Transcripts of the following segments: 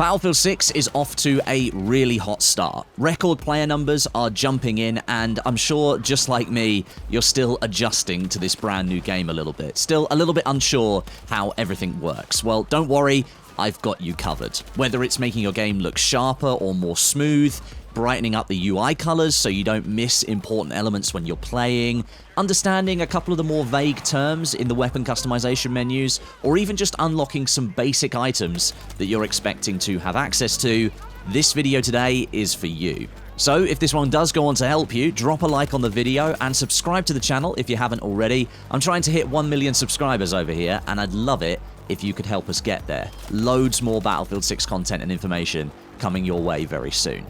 Battlefield 6 is off to a really hot start. Record player numbers are jumping in, and I'm sure, just like me, you're still adjusting to this brand new game a little bit. Still a little bit unsure how everything works. Well, don't worry, I've got you covered. Whether it's making your game look sharper or more smooth, brightening up the UI colors so you don't miss important elements when you're playing, understanding a couple of the more vague terms in the weapon customization menus, or even just unlocking some basic items that you're expecting to have access to, this video today is for you. So if this one does go on to help you, drop a like on the video and subscribe to the channel if you haven't already. I'm trying to hit 1 million subscribers over here, and I'd love it if you could help us get there. Loads more Battlefield 6 content and information coming your way very soon.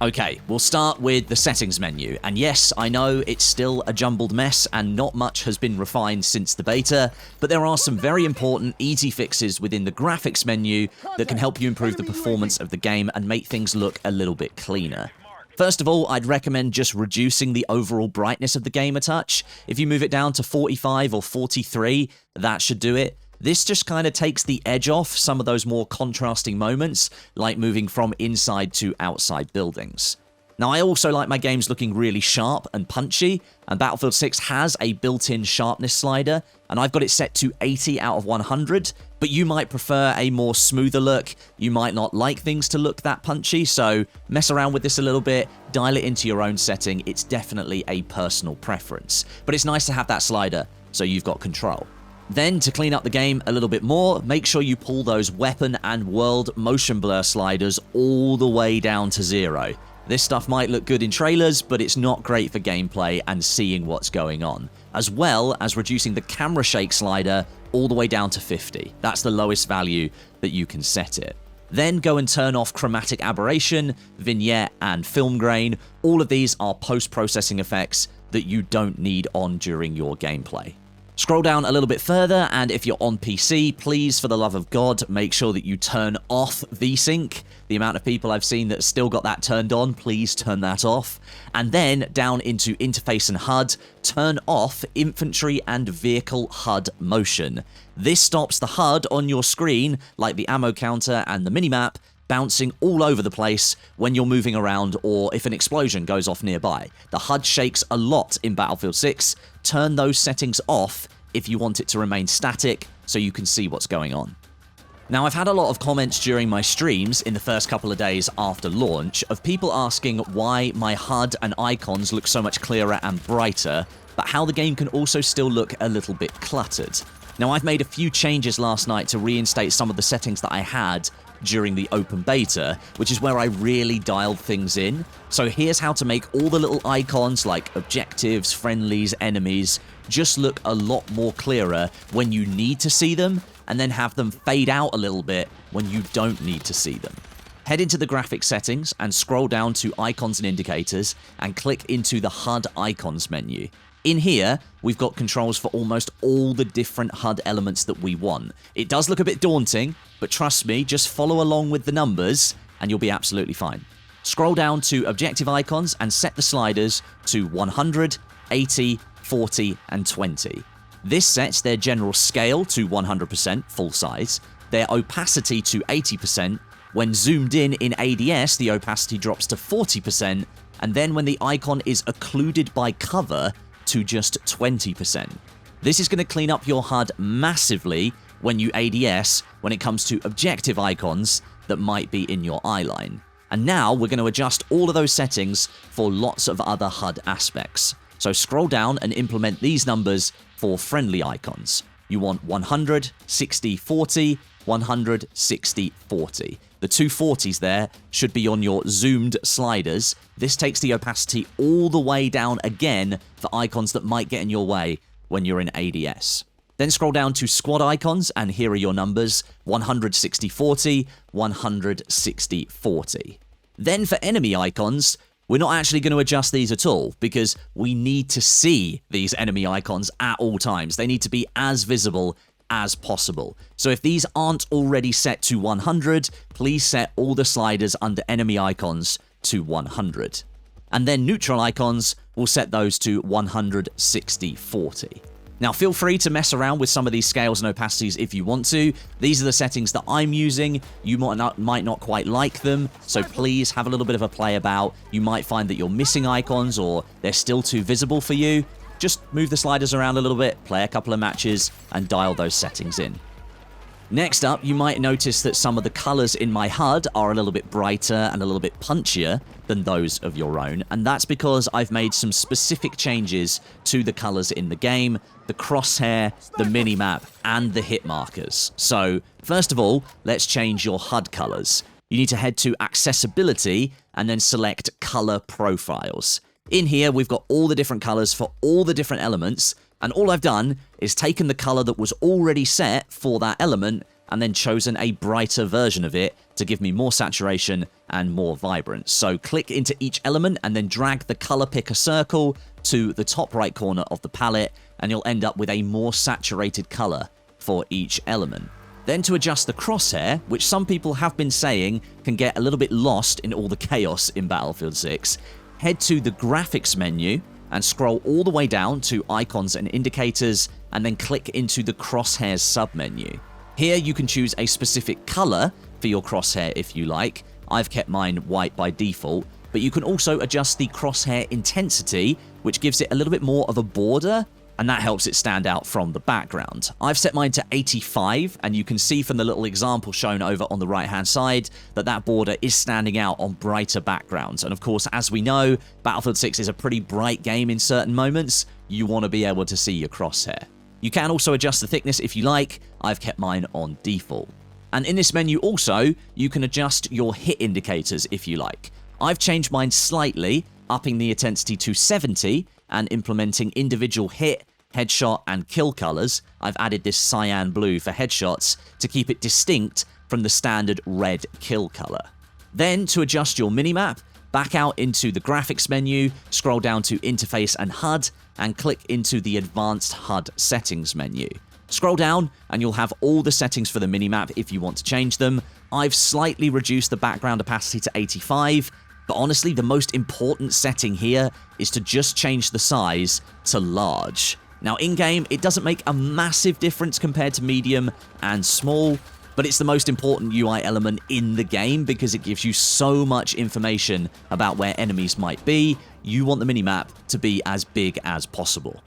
Okay, we'll start with the settings menu, and yes, I know it's still a jumbled mess and not much has been refined since the beta, but there are some very important, easy fixes within the graphics menu that can help you improve the performance of the game and make things look a little bit cleaner. First of all, I'd recommend just reducing the overall brightness of the game a touch. If you move it down to 45 or 43, that should do it. This just kind of takes the edge off some of those more contrasting moments, like moving from inside to outside buildings. Now, I also like my games looking really sharp and punchy, and Battlefield 6 has a built-in sharpness slider, and I've got it set to 80 out of 100, but you might prefer a more smoother look. You might not like things to look that punchy, so mess around with this a little bit, dial it into your own setting. It's definitely a personal preference, but it's nice to have that slider so you've got control. Then, to clean up the game a little bit more, make sure you pull those weapon and world motion blur sliders all the way down to 0. This stuff might look good in trailers, but it's not great for gameplay and seeing what's going on, as well as reducing the camera shake slider all the way down to 50. That's the lowest value that you can set it. Then go and turn off chromatic aberration, vignette, and film grain. All of these are post-processing effects that you don't need on during your gameplay. Scroll down a little bit further, and if you're on PC, please, for the love of God, make sure that you turn off VSync. The amount of people I've seen that still got that turned on, please turn that off. And then, down into Interface and HUD, turn off Infantry and Vehicle HUD Motion. This stops the HUD on your screen, like the ammo counter and the minimap, bouncing all over the place when you're moving around or if an explosion goes off nearby. The HUD shakes a lot in Battlefield 6. Turn those settings off if you want it to remain static so you can see what's going on. Now, I've had a lot of comments during my streams in the first couple of days after launch of people asking why my HUD and icons look so much clearer and brighter, but how the game can also still look a little bit cluttered. Now, I've made a few changes last night to reinstate some of the settings that I had during the open beta, which is where I really dialed things in. So here's how to make all the little icons like objectives, friendlies, enemies, just look a lot more clearer when you need to see them, and then have them fade out a little bit when you don't need to see them. Head into the graphics settings and scroll down to icons and indicators and click into the HUD icons menu. In here, we've got controls for almost all the different HUD elements that we want. It does look a bit daunting, but trust me, just follow along with the numbers and you'll be absolutely fine. Scroll down to objective icons and set the sliders to 100, 80, 40, and 20. This sets their general scale to 100% full size, their opacity to 80%. When zoomed in ADS, the opacity drops to 40%, and then when the icon is occluded by cover, to just 20%. This is going to clean up your HUD massively when you ADS when it comes to objective icons that might be in your eye line. And now we're going to adjust all of those settings for lots of other HUD aspects. So scroll down and implement these numbers for friendly icons. You want 100, 60, 40, 100, 60, 40. The two 40s there should be on your zoomed sliders. This takes the opacity all the way down again for icons that might get in your way when you're in ADS. Then scroll down to squad icons, and here are your numbers: 100, 60, 40, 100, 60, 40. Then for enemy icons, we're not actually going to adjust these at all because we need to see these enemy icons at all times. They need to be as visible as possible. So if these aren't already set to 100, please set all the sliders under enemy icons to 100. And then neutral icons, we'll set those to 100, 60, 40. Now, feel free to mess around with some of these scales and opacities if you want to. These are the settings that I'm using. You might not quite like them, so please have a little bit of a play about. You might find that you're missing icons or they're still too visible for you. Just move the sliders around a little bit, play a couple of matches, and dial those settings in. Next up, you might notice that some of the colors in my HUD are a little bit brighter and a little bit punchier than those of your own, and that's because I've made some specific changes to the colors in the game, the crosshair, the minimap, and the hit markers. So, first of all, let's change your HUD colors. You need to head to Accessibility and then select Color Profiles. In here, we've got all the different colors for all the different elements, and all I've done is taken the color that was already set for that element and then chosen a brighter version of it to give me more saturation and more vibrance. So click into each element and then drag the color picker circle to the top right corner of the palette, and you'll end up with a more saturated color for each element. Then to adjust the crosshair, which some people have been saying can get a little bit lost in all the chaos in Battlefield 6, head to the graphics menu and scroll all the way down to icons and indicators, and then click into the crosshairs submenu. Here you can choose a specific color for your crosshair if you like. I've kept mine white by default, but you can also adjust the crosshair intensity, which gives it a little bit more of a border, and that helps it stand out from the background. I've set mine to 85, and you can see from the little example shown over on the right-hand side that that border is standing out on brighter backgrounds. And of course, as we know, Battlefield 6 is a pretty bright game in certain moments. You want to be able to see your crosshair. You can also adjust the thickness if you like. I've kept mine on default. And in this menu also, you can adjust your hit indicators if you like. I've changed mine slightly, upping the intensity to 70, and implementing individual hit, headshot, and kill colors. I've added this cyan blue for headshots to keep it distinct from the standard red kill color. Then, to adjust your minimap, back out into the graphics menu, scroll down to Interface and HUD, and click into the Advanced HUD Settings menu. Scroll down, and you'll have all the settings for the minimap if you want to change them. I've slightly reduced the background opacity to 85, but honestly, the most important setting here is to just change the size to large. Now, in-game, it doesn't make a massive difference compared to medium and small, but it's the most important UI element in the game because it gives you so much information about where enemies might be. You want the minimap to be as big as possible.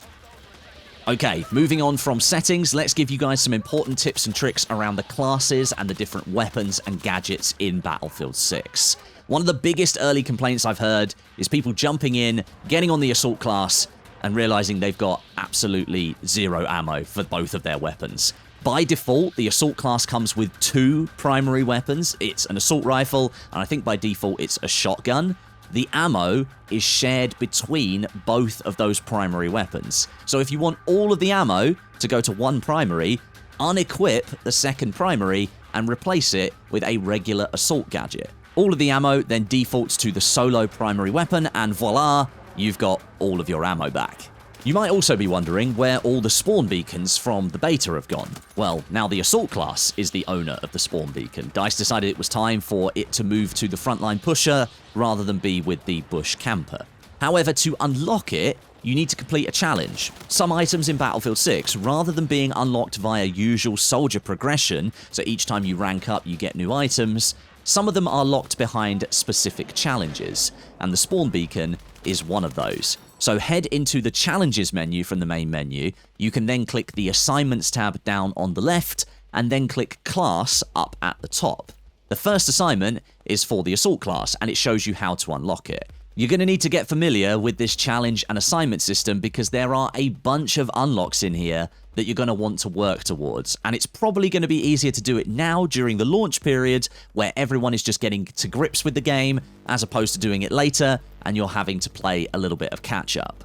Okay, moving on from settings, let's give you guys some important tips and tricks around the classes and the different weapons and gadgets in Battlefield 6. One of the biggest early complaints I've heard is people jumping in, getting on the assault class, and realizing they've got absolutely zero ammo for both of their weapons. By default, the assault class comes with 2 primary weapons. It's an assault rifle, and I think by default it's a shotgun. The ammo is shared between both of those primary weapons. So if you want all of the ammo to go to one primary, unequip the second primary and replace it with a regular assault gadget. All of the ammo then defaults to the solo primary weapon, and voila, you've got all of your ammo back. You might also be wondering where all the spawn beacons from the beta have gone. Well, now the assault class is the owner of the spawn beacon. DICE decided it was time for it to move to the frontline pusher rather than be with the bush camper. However, to unlock it, you need to complete a challenge. Some items in Battlefield 6, rather than being unlocked via usual soldier progression, so each time you rank up you get new items, some of them are locked behind specific challenges, and the spawn beacon is one of those. So head into the challenges menu from the main menu. You can then click the assignments tab down on the left, and then click class up at the top. The first assignment is for the assault class, and it shows you how to unlock it. You're going to need to get familiar with this challenge and assignment system because there are a bunch of unlocks in here that you're going to want to work towards, and it's probably going to be easier to do it now during the launch period where everyone is just getting to grips with the game as opposed to doing it later and you're having to play a little bit of catch up.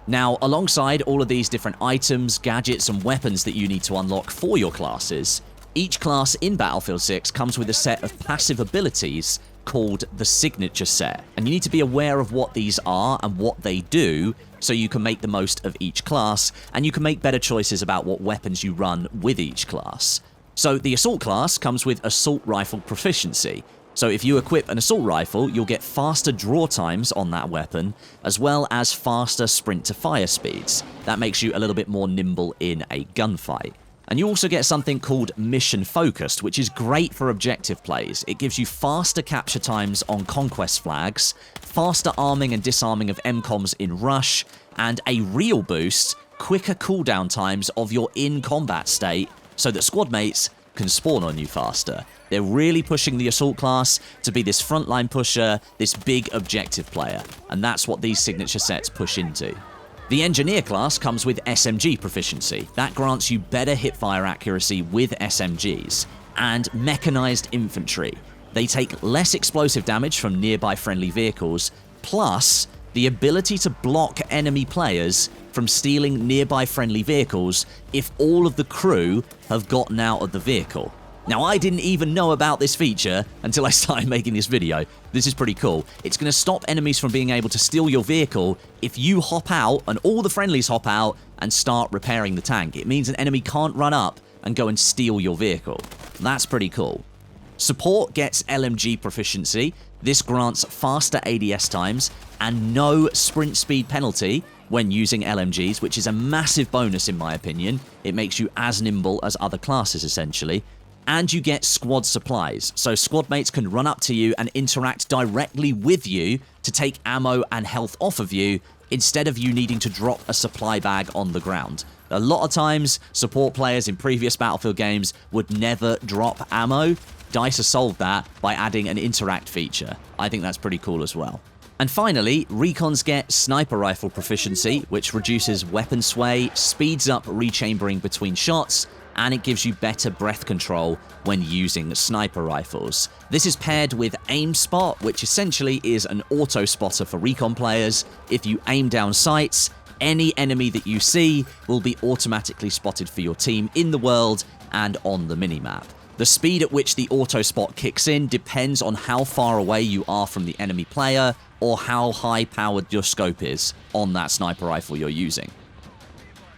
Now, alongside all of these different items, gadgets, and weapons that you need to unlock for your classes, each class in Battlefield 6 comes with a set of passive abilities called the signature set, and you need to be aware of what these are and what they do so you can make the most of each class, and you can make better choices about what weapons you run with each class. So the assault class comes with assault rifle proficiency. So if you equip an assault rifle, you'll get faster draw times on that weapon, as well as faster sprint to fire speeds. That makes you a little bit more nimble in a gunfight. And you also get something called Mission Focused, which is great for objective plays. It gives you faster capture times on conquest flags, faster arming and disarming of MCOMs in Rush, and a real boost, quicker cooldown times of your in-combat state, so that squad mates can spawn on you faster. They're really pushing the assault class to be this frontline pusher, this big objective player, and that's what these signature sets push into. The Engineer class comes with SMG proficiency. That grants you better hipfire accuracy with SMGs. And Mechanized Infantry. They take less explosive damage from nearby friendly vehicles, plus the ability to block enemy players from stealing nearby friendly vehicles if all of the crew have gotten out of the vehicle. Now, I didn't even know about this feature until I started making this video. This is pretty cool. It's going to stop enemies from being able to steal your vehicle if you hop out and all the friendlies hop out and start repairing the tank. It means an enemy can't run up and go and steal your vehicle. That's pretty cool. Support gets LMG proficiency. This grants faster ADS times and no sprint speed penalty when using LMGs, which is a massive bonus in my opinion. It makes you as nimble as other classes essentially. And you get squad supplies, so squad mates can run up to you and interact directly with you to take ammo and health off of you, instead of you needing to drop a supply bag on the ground. A lot of times, support players in previous Battlefield games would never drop ammo. DICE has solved that by adding an interact feature. I think that's pretty cool as well. And finally, recons get sniper rifle proficiency, which reduces weapon sway, speeds up rechambering between shots, and it gives you better breath control when using sniper rifles. This is paired with Aim Spot, which essentially is an auto spotter for recon players. If you aim down sights, any enemy that you see will be automatically spotted for your team in the world and on the minimap. The speed at which the auto spot kicks in depends on how far away you are from the enemy player or how high powered your scope is on that sniper rifle you're using.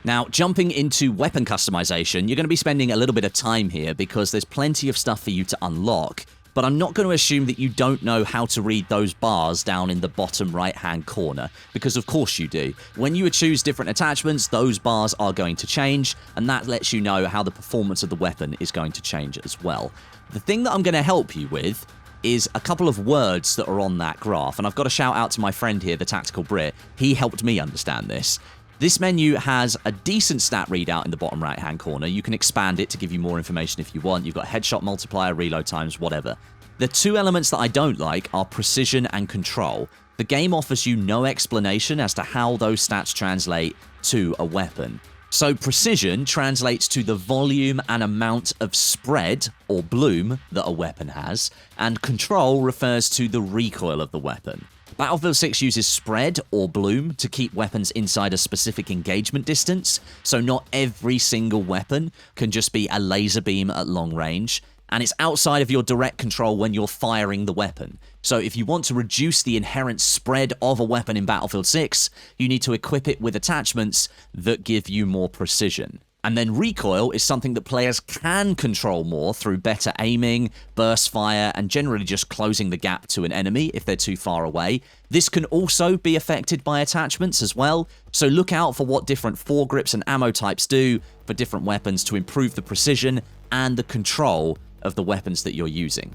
Now, jumping into weapon customization, you're going to be spending a little bit of time here because there's plenty of stuff for you to unlock, but I'm not going to assume that you don't know how to read those bars down in the bottom right-hand corner, because of course you do. When you choose different attachments, those bars are going to change, and that lets you know how the performance of the weapon is going to change as well. The thing that I'm going to help you with is a couple of words that are on that graph, and I've got to shout out to my friend here, the Tactical Brit. He helped me understand this. This menu has a decent stat readout in the bottom right-hand corner. You can expand it to give you more information if you want. You've got headshot multiplier, reload times, whatever. The two elements that I don't like are precision and control. The game offers you no explanation as to how those stats translate to a weapon. So precision translates to the volume and amount of spread, or bloom, that a weapon has, and control refers to the recoil of the weapon. Battlefield 6 uses spread, or bloom, to keep weapons inside a specific engagement distance, so not every single weapon can just be a laser beam at long range, and it's outside of your direct control when you're firing the weapon. So if you want to reduce the inherent spread of a weapon in Battlefield 6, you need to equip it with attachments that give you more precision. And then recoil is something that players can control more through better aiming, burst fire, and generally just closing the gap to an enemy if they're too far away. This can also be affected by attachments as well, so look out for what different foregrips and ammo types do for different weapons to improve the precision and the control of the weapons that you're using.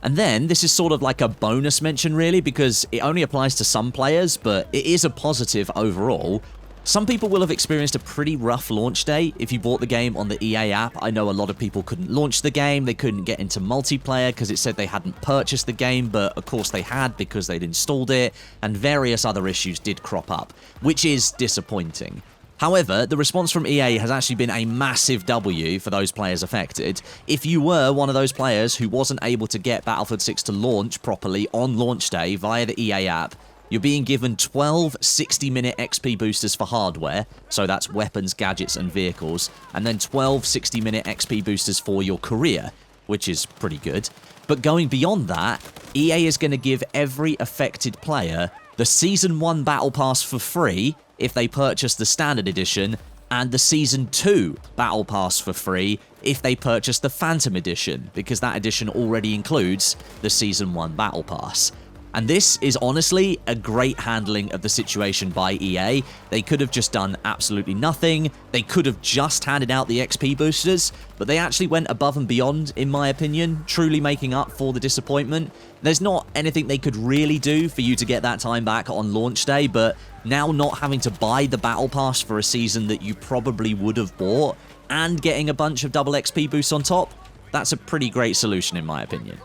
And then, this is sort of like a bonus mention really, because it only applies to some players, but it is a positive overall. Some people will have experienced a pretty rough launch day if you bought the game on the EA app. I know a lot of people couldn't launch the game, they couldn't get into multiplayer because it said they hadn't purchased the game, but of course they had because they'd installed it, and various other issues did crop up, which is disappointing. However, the response from EA has actually been a massive W for those players affected. If you were one of those players who wasn't able to get Battlefield 6 to launch properly on launch day via the EA app, you're being given 12 60-minute XP boosters for hardware, so that's weapons, gadgets, and vehicles, and then 12 60-minute XP boosters for your career, which is pretty good. But going beyond that, EA is going to give every affected player the Season 1 Battle Pass for free if they purchase the Standard Edition, and the Season 2 Battle Pass for free if they purchase the Phantom Edition, because that edition already includes the Season 1 Battle Pass. And this is honestly a great handling of the situation by EA. They could have just done absolutely nothing. They could have just handed out the XP boosters, but they actually went above and beyond, in my opinion, truly making up for the disappointment. There's not anything they could really do for you to get that time back on launch day, but now not having to buy the Battle Pass for a season that you probably would have bought and getting a bunch of double XP boosts on top, that's a pretty great solution in my opinion.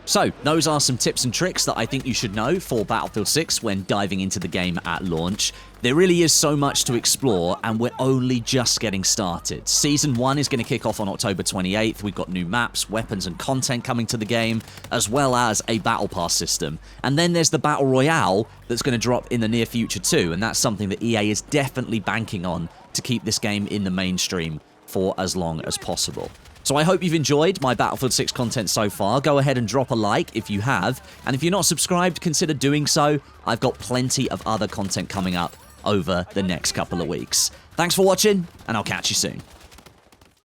So, those are some tips and tricks that I think you should know for Battlefield 6 when diving into the game at launch. There really is so much to explore, and we're only just getting started. Season 1 is going to kick off on October 28th. We've got new maps, weapons, and content coming to the game, as well as a Battle Pass system. And then there's the Battle Royale that's going to drop in the near future too, and that's something that EA is definitely banking on to keep this game in the mainstream for as long as possible. So I hope you've enjoyed my Battlefield 6 content so far. Go ahead and drop a like if you have. And if you're not subscribed, consider doing so. I've got plenty of other content coming up over the next couple of weeks. Thanks for watching, and I'll catch you soon.